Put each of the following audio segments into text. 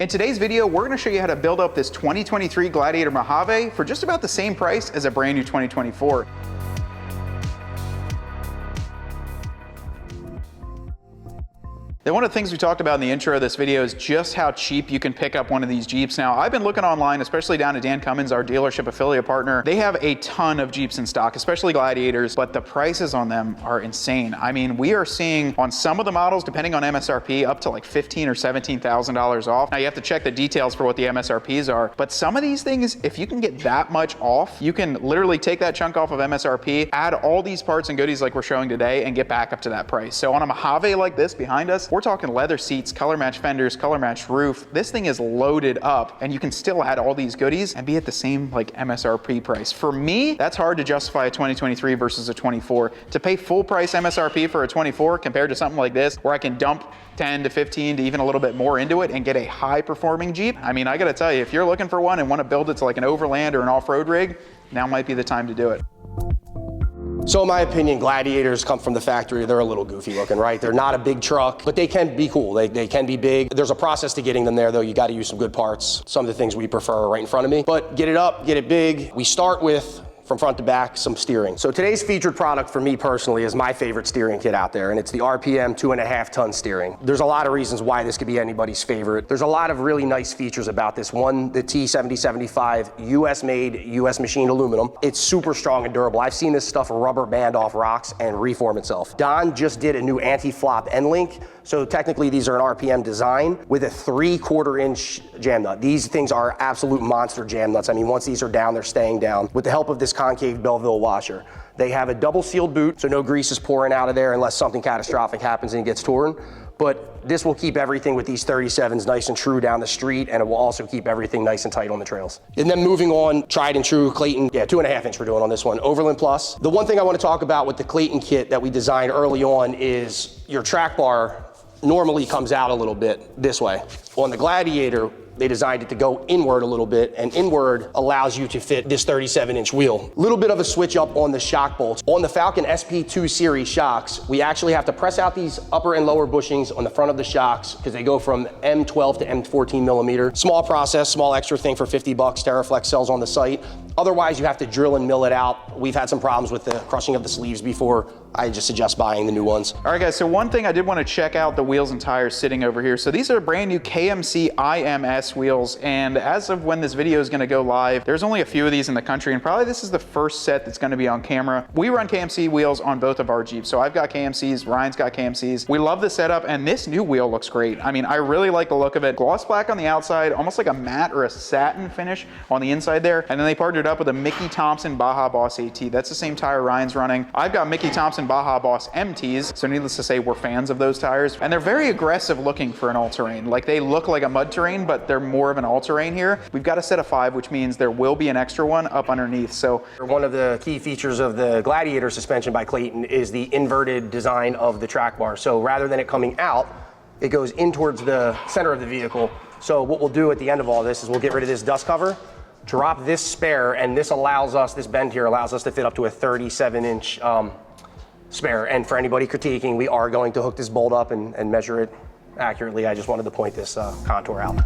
In today's video, we're going to show you how to build up this 2023 Gladiator Mojave for just about the same price as a brand new 2024. Then one of the things we talked about in the intro of this video is just how cheap you can pick up one of these Jeeps. Now, I've been looking online, especially down to Dan Cummins, our dealership affiliate partner. They have a ton of Jeeps in stock, especially Gladiators, but the prices on them are insane. I mean, we are seeing on some of the models, depending on MSRP, up to like $15,000 or $17,000 off. Now, you have to check the details for what the MSRPs are, but some of these things, if you can get that much off, you can literally take that chunk off of MSRP, add all these parts and goodies like we're showing today, and get back up to that price. So on a Mojave like this behind us, we're talking leather seats, color match fenders, color match roof. This thing is loaded up and you can still add all these goodies and be at the same like MSRP price. For me, that's hard to justify a 2023 versus a 24. To pay full price MSRP for a 24 compared to something like this where I can dump 10 to 15 to even a little bit more into it and get a high performing Jeep. I mean, I gotta tell you, if you're looking for one and wanna build it to like an overland or an off-road rig, now might be the time to do it. So in my opinion, Gladiators come from the factory. They're a little goofy looking, right? They're not a big truck, but they can be cool. They can be big. There's a process to getting them there though. You got to use some good parts. Some of the things we prefer are right in front of me, but get it up, get it big. We start with, from front to back, some steering. So today's featured product for me personally is my favorite steering kit out there, and it's the RPM 2.5 ton steering. There's a lot of reasons why this could be anybody's favorite. There's a lot of really nice features about this. One, the T7075, US made, US machined aluminum. It's super strong and durable. I've seen this stuff rubber band off rocks and reform itself. Don just did a new anti-flop end link. So technically these are an RPM design with a 3/4 inch jam nut. These things are absolute monster jam nuts. I mean, once these are down, they're staying down. With the help of this concave Belleville washer. They have a double sealed boot, so no grease is pouring out of there unless something catastrophic happens and it gets torn. But this will keep everything with these 37s nice and true down the street, and it will also keep everything nice and tight on the trails. And then moving on, tried and true Clayton, 2.5 inch we're doing on this one, Overland Plus. The one thing I want to talk about with the Clayton kit that we designed early on is your track bar normally comes out a little bit this way. On the Gladiator, they designed it to go inward a little bit, and inward allows you to fit this 37-inch wheel. Little bit of a switch up on the shock bolts. On the Falcon SP2 series shocks, we actually have to press out these upper and lower bushings on the front of the shocks because they go from M12 to M14 millimeter. Small process, small extra thing for 50 bucks. TerraFlex sells on the site. Otherwise, you have to drill and mill it out. We've had some problems with the crushing of the sleeves before. I just suggest buying the new ones. All right guys, so one thing I did want to check out the wheels and tires sitting over here. So these are brand new KMC IMS wheels, and as of when this video is going to go live, there's only a few of these in the country, and probably this is the first set that's going to be on camera. We run KMC wheels on both of our Jeeps, so I've got KMCs, Ryan's got KMCs. We love the setup, and this new wheel looks great. I mean, I really like the look of it. Gloss black on the outside, almost like a matte or a satin finish on the inside there, and then they partnered up with a Mickey Thompson Baja Boss AT. That's the same tire Ryan's running. I've got Mickey Thompson Baja Boss MTs, so needless to say, we're fans of those tires, and they're very aggressive looking for an all-terrain. Like, they look like a mud terrain, but they're more of an all-terrain here. We've got a set of 5, which means there will be an extra one up underneath. So one of the key features of the Gladiator suspension by Clayton is the inverted design of the track bar. So rather than it coming out, it goes in towards the center of the vehicle. So what we'll do at the end of all this is we'll get rid of this dust cover, drop this spare, and this allows us, this bend here allows us to fit up to a 37-inch spare. And for anybody critiquing, we are going to hook this bolt up and measure it accurately. I just wanted to point this contour out.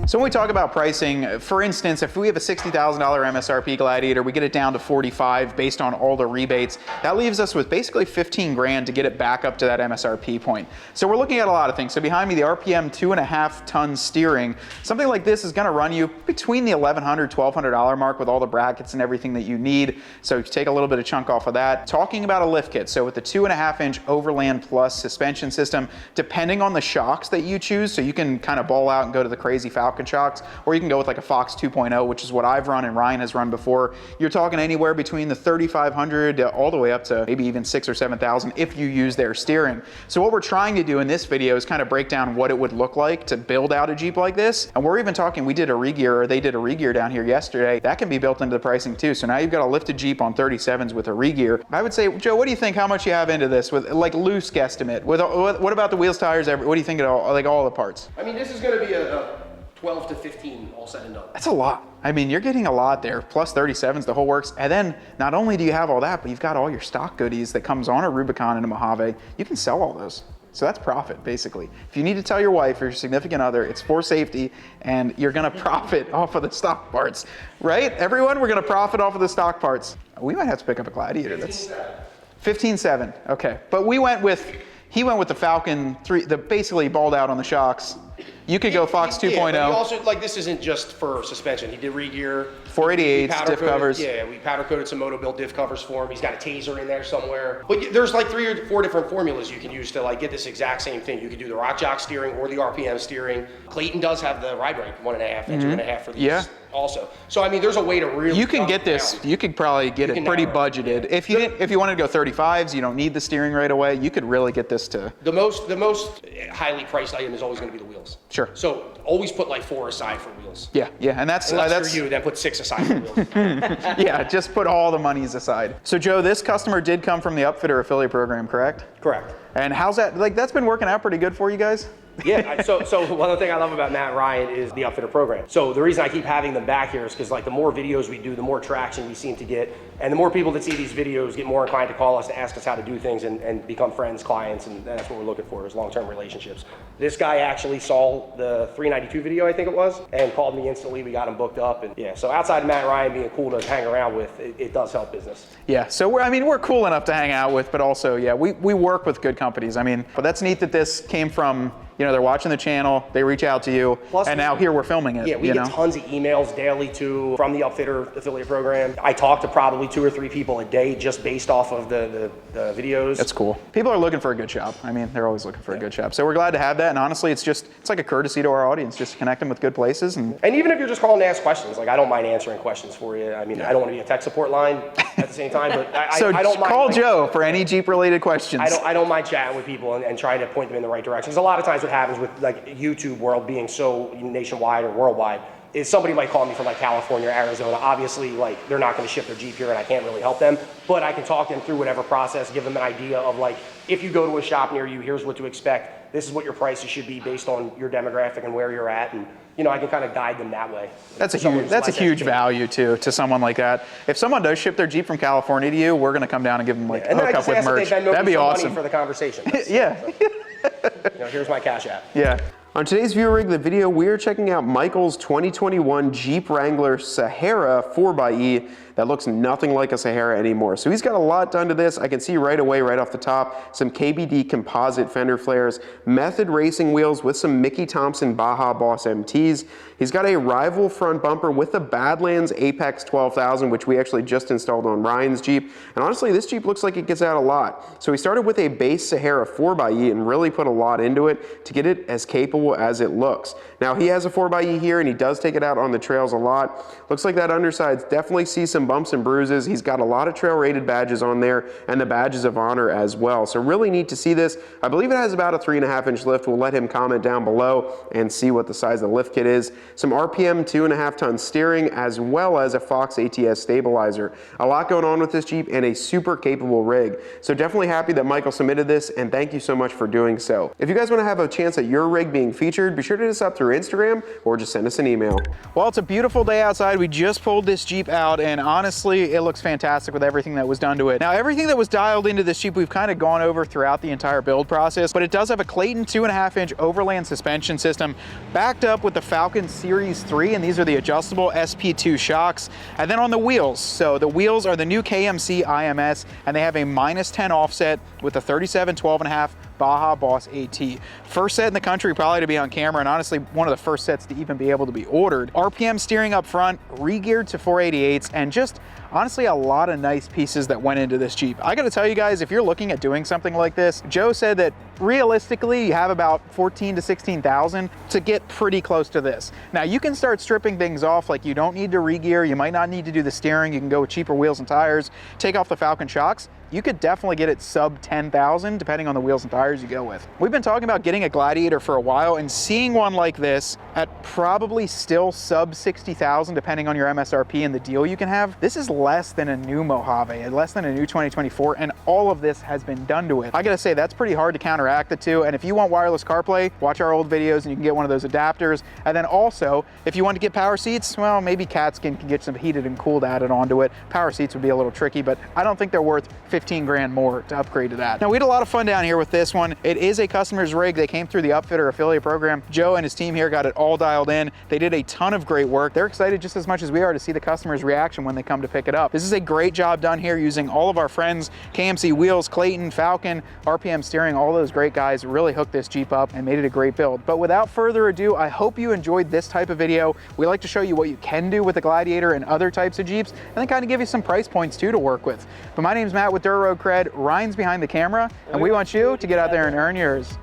So when we talk about pricing, for instance, if we have a $60,000 MSRP Gladiator, we get it down to 45 based on all the rebates. That leaves us with basically 15 grand to get it back up to that MSRP point. So we're looking at a lot of things. So behind me, the RPM 2.5 ton steering, something like this is gonna run you between the $1,100, $1,200 mark with all the brackets and everything that you need. So you take a little bit of chunk off of that. Talking about a lift kit, so with the 2.5 inch Overland Plus suspension system, depending on the shocks that you choose, so you can kind of ball out and go to the crazy Falcon shocks, or you can go with like a Fox 2.0, which is what I've run and Ryan has run before. You're talking anywhere between the 3,500 all the way up to maybe even 6,000 or 7,000 if you use their steering. So what we're trying to do in this video is kind of break down what it would look like to build out a Jeep like this. And we're even talking, we did a regear, or they did a regear down here yesterday. That can be built into the pricing too. So now you've got a lifted Jeep on 37s with a regear. I would say, Joe, what do you think, how much you have into this with like loose guesstimate? What about the wheels, tires, what do you think of all the parts? I mean, this is gonna be a 12 to 15 all said and done. That's a lot. I mean, you're getting a lot there, plus 37s, the whole works. And then not only do you have all that, but you've got all your stock goodies that comes on a Rubicon and a Mojave. You can sell all those. So that's profit, basically. If you need to tell your wife or your significant other, it's for safety, and you're gonna profit off of the stock parts, right? Everyone, we're gonna profit off of the stock parts. We might have to pick up a Gladiator. That's 15.7, okay. But he went with the Falcon 3, the basically balled out on the shocks. You could go Fox 2.0. Yeah, but he also, like, this isn't just for suspension. He did re-gear. 488s, diff covers. Yeah, we powder coated some moto-built diff covers for him. He's got a taser in there somewhere. But there's like 3 or 4 different formulas you can use to like get this exact same thing. You could do the rock jock steering or the RPM steering. Clayton does have the ride brake 1.5 and 2.5 for these also. So I mean, there's a way to really. You can get this. You could probably get it pretty budgeted. If you wanted to go 35s, you don't need the steering right away. You could really get this to. The most highly priced item is always going to be the wheels. Sure. So always put like 4 aside for wheels. Yeah, and that's for you. Then put 6 aside for wheels. Yeah, just put all the monies aside. So Joe, this customer did come from the Upfitter affiliate program, correct? Correct. And how's that? Like, that's been working out pretty good for you guys? Yeah, so one of the things I love about Matt and Ryan is the Upfitter program. So the reason I keep having them back here is because like the more videos we do, the more traction we seem to get, and the more people that see these videos get more inclined to call us to ask us how to do things and become friends, clients, and that's what we're looking for is long-term relationships. This guy actually saw the 392 video, I think it was, and called me instantly. We got him booked up, and yeah. So outside of Matt and Ryan being cool to hang around with, it does help business. Yeah. So we're cool enough to hang out with, but also we work with good companies. I mean, but that's neat that this came from. You know, they're watching the channel, they reach out to you, and now here we're filming it. Yeah, we get tons of emails daily too from the Upfitter affiliate program. I talk to probably 2 or 3 people a day just based off of the videos. That's cool. People are looking for a good shop. I mean, they're always looking for a good shop. So we're glad to have that, and honestly, it's like a courtesy to our audience, just to connect them with good places. And even if you're just calling to ask questions, like I don't mind answering questions for you. I mean, I don't want to be a tech support line at the same time, but I don't mind. Call Joe for any Jeep related questions. I don't mind chatting with people and trying to point them in the right direction. Because a lot of times what happens with like YouTube world being so nationwide or worldwide is somebody might call me from like California or Arizona. Obviously, like they're not going to ship their Jeep here and I can't really help them, but I can talk them through whatever process, give them an idea of like, if you go to a shop near you, here's what to expect. This is what your prices should be based on your demographic and where you're at. And you know, I can kind of guide them that way. That's a huge value to someone like that. If someone does ship their Jeep from California to you, we're going to come down and give them like a hookup with merch. That'd be awesome for the conversation. Yeah. You know, here's my Cash App. Yeah. On today's Viewer Rig the video, we are checking out Michael's 2021 Jeep Wrangler Sahara 4xe that looks nothing like a Sahara anymore. So he's got a lot done to this. I can see right away, right off the top, some KBD composite fender flares, Method racing wheels with some Mickey Thompson Baja Boss MTs. He's got a rival front bumper with the Badlands Apex 12,000, which we actually just installed on Ryan's Jeep. And honestly, this Jeep looks like it gets out a lot. So he started with a base Sahara 4xe and really put a lot into it to get it as capable as it looks. Now he has a 4xe here and he does take it out on the trails a lot. Looks like that underside definitely sees some bumps and bruises. He's got a lot of trail rated badges on there and the badges of honor as well. So really neat to see this. I believe it has about a 3.5-inch lift. We'll let him comment down below and see what the size of the lift kit is. Some RPM 2.5-ton steering as well as a Fox ATS stabilizer. A lot going on with this Jeep and a super capable rig. So definitely happy that Michael submitted this and thank you so much for doing so. If you guys want to have a chance at your rig being featured, be sure to hit us up through Instagram or just send us an email. Well, it's a beautiful day outside. We just pulled this Jeep out and honestly, it looks fantastic with everything that was done to it. Now, everything that was dialed into this Jeep, we've kind of gone over throughout the entire build process, but it does have a Clayton 2.5-inch overland suspension system backed up with the Falcon Series 3, and these are the adjustable SP2 shocks. And then on the wheels, so the wheels are the new KMC IMS, and they have a -10 offset with a 37 12.5 Baja Boss AT. First set in the country probably to be on camera, and honestly one of the first sets to even be able to be ordered. RPM steering up front, re-geared to 488s, and just honestly a lot of nice pieces that went into this Jeep. I gotta tell you guys, if you're looking at doing something like this, Joe said that realistically you have about 14 to 16,000 to get pretty close to this. Now you can start stripping things off, like you don't need to re-gear, you might not need to do the steering, you can go with cheaper wheels and tires, take off the Falcon shocks. You could definitely get it sub 10,000 depending on the wheels and tires you go with. We've been talking about getting a Gladiator for a while, and seeing one like this at probably still sub 60,000 depending on your MSRP and the deal you can have, this is less than a new Mojave, less than a new 2024, and all of this has been done to it. I gotta say, that's pretty hard to counteract the two, and if you want wireless CarPlay, watch our old videos and you can get one of those adapters. And then also, if you want to get power seats, well, maybe cat skin can get some heated and cooled added onto it. Power seats would be a little tricky, but I don't think they're worth 15 grand more to upgrade to that. Now, we had a lot of fun down here with this one. It is a customer's rig. They came through the Upfitter affiliate program. Joe and his team here got it all dialed in. They did a ton of great work. They're excited just as much as we are to see the customer's reaction when they come to pick it up. This is a great job done here using all of our friends, KMC Wheels, Clayton, Falcon, RPM Steering, all those great guys really hooked this Jeep up and made it a great build. But without further ado, I hope you enjoyed this type of video. We like to show you what you can do with the Gladiator and other types of Jeeps, and then kind of give you some price points too to work with. But my name's Matt with Dirt Road Cred, Ryan's behind the camera, and we want you to get out there and earn yours.